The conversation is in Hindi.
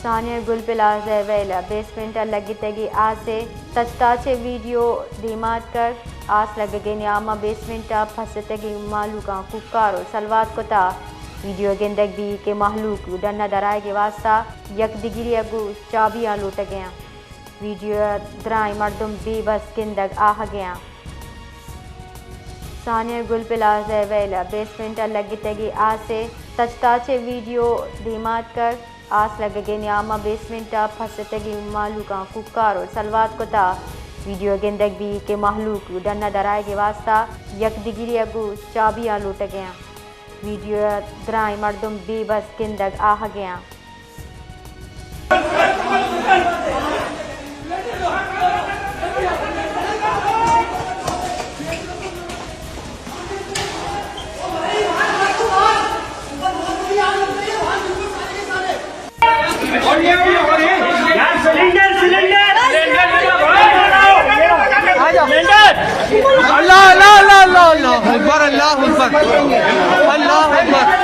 सानिया गुल प्लाजा वेला बेसमेंट लगितगी आसे तचताचे वीडियो धीमात कर आस लगगे न्यामा बेसमेंट फसतगी मालूका कुकारो सलवात कोता वीडियो गेंदग भी के महलूक डन्ना दराए के वास्ता यक दिगिरी अगू चाबियाँ लूट गया वीडियो दराई मर्दुम बेबस गेंदग आह गया सानिया गुल प्लाजा वेला बेसमेंट लगितगी आसे तचताचे वीडियो धीमात कर आस लगगे न्यामा बेसमेंट फसतगी मालूका कुकारो सलवात कोता वीडियो गेंदग भी के महलूक डन्ना दराए के वास्ता यक दिगिरी अगू चाबियाँ लूट गया वीडियो दराई मर्दुम बेबस गेंदग आह गया अल्लाह अल्लाह अल्लाह अल्लाह अल्लाह अल्लाह अल्लाह अल्लाह अल्लाह